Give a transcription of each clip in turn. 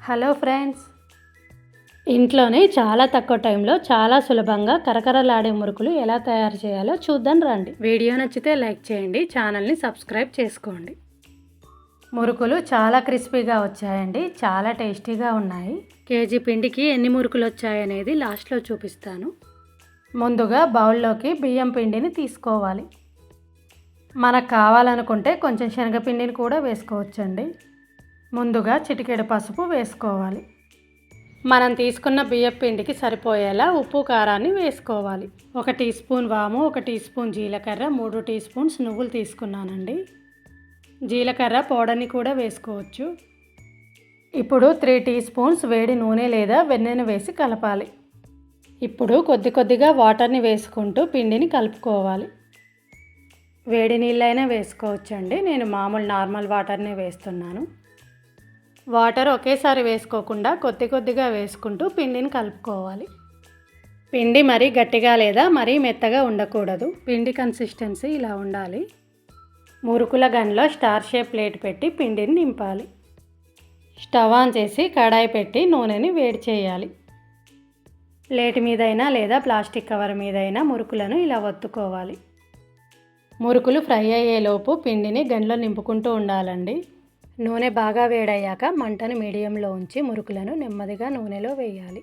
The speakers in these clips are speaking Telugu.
హలో ఫ్రెండ్స్, ఇంట్లోనే చాలా తక్కువ టైంలో చాలా సులభంగా కరకరలాడే మురుకులు ఎలా తయారు చేయాలో చూద్దాం రండి. వీడియో నచ్చితే లైక్ చేయండి, ఛానల్ని సబ్స్క్రైబ్ చేసుకోండి. మురుకులు చాలా క్రిస్పీగా వచ్చాయండి, చాలా టేస్టీగా ఉన్నాయి. కేజీ పిండికి ఎన్ని మురుకులు వచ్చాయనేది లాస్ట్లో చూపిస్తాను. ముందుగా బౌల్లోకి బియ్యం పిండిని తీసుకోవాలి. మనకు కావాలనుకుంటే కొంచెం శనగపిండిని కూడా వేసుకోవచ్చండి. ముందుగా చిటికెడు పసుపు వేసుకోవాలి. మనం తీసుకున్న బియ్యం పిండికి సరిపోయేలా ఉప్పు కారాన్ని వేసుకోవాలి. 1 టీ స్పూన్ వాము, 1 టీ స్పూన్ జీలకర్ర, 3 టీ స్పూన్స్ నువ్వులు తీసుకున్నానండి. జీలకర్ర పౌడర్ని కూడా వేసుకోవచ్చు. ఇప్పుడు 3 టీ స్పూన్స్ వేడి నూనె లేదా వెన్నెను వేసి కలపాలి. ఇప్పుడు కొద్ది కొద్దిగా వాటర్ని వేసుకుంటూ పిండిని కలుపుకోవాలి. వేడి నీళ్ళైనా వేసుకోవచ్చండి, నేను మామూలు నార్మల్ వాటర్నే వేస్తున్నాను. వాటర్ ఒకేసారి వేసుకోకుండా కొద్ది కొద్దిగా వేసుకుంటూ పిండిని కలుపుకోవాలి. పిండి మరీ గట్టిగా లేదా మరీ మెత్తగా ఉండకూడదు. పిండి కన్సిస్టెన్సీ ఇలా ఉండాలి. మురుకుల గన్లో స్టార్ షేప్ ప్లేట్ పెట్టి పిండిని నింపాలి. స్టవ్ ఆన్ చేసి కడాయి పెట్టి నూనెని వేడి చేయాలి. ప్లేట్ మీదైనా లేదా ప్లాస్టిక్ కవర్ మీదైనా మురుకులను ఇలా ఒత్తుకోవాలి. మురుకులు ఫ్రై అయ్యేలోపు పిండిని గన్లో నింపుకుంటూ ఉండాలండి. నూనె బాగా వేడయ్యాక మంటను మీడియంలో ఉంచి మురుకులను నెమ్మదిగా నూనెలో వేయాలి.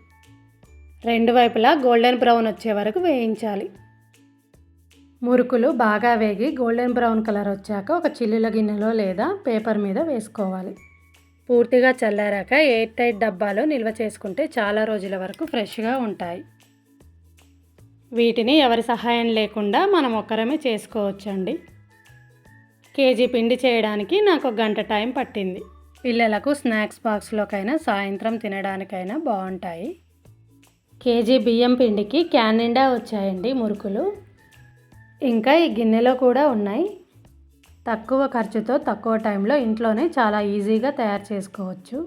2 వైపులా గోల్డెన్ బ్రౌన్ వచ్చే వరకు వేయించాలి. మురుకులు బాగా వేగి గోల్డెన్ బ్రౌన్ కలర్ వచ్చాక ఒక చిల్లుల గిన్నెలో లేదా పేపర్ మీద వేసుకోవాలి. పూర్తిగా చల్లారాక ఎయిర్ టైట్ డబ్బాలో నిల్వ చేసుకుంటే చాలా రోజుల వరకు ఫ్రెష్గా ఉంటాయి. వీటిని ఎవరి సహాయం లేకుండా మనం ఒక్కరమే చేసుకోవచ్చండి. కేజీ పిండి చేయడానికి నాకు 1 గంట టైం పట్టింది. పిల్లలకు స్నాక్స్ బాక్స్లోకైనా సాయంత్రం తినడానికైనా బాగుంటాయి. కేజీ బియ్యం పిండికి క్యాన్ నిండా వచ్చాయండి మురుకులు. ఇంకా ఈ గిన్నెలో కూడా ఉన్నాయి. తక్కువ ఖర్చుతో తక్కువ టైంలో ఇంట్లోనే చాలా ఈజీగా తయారు చేసుకోవచ్చు.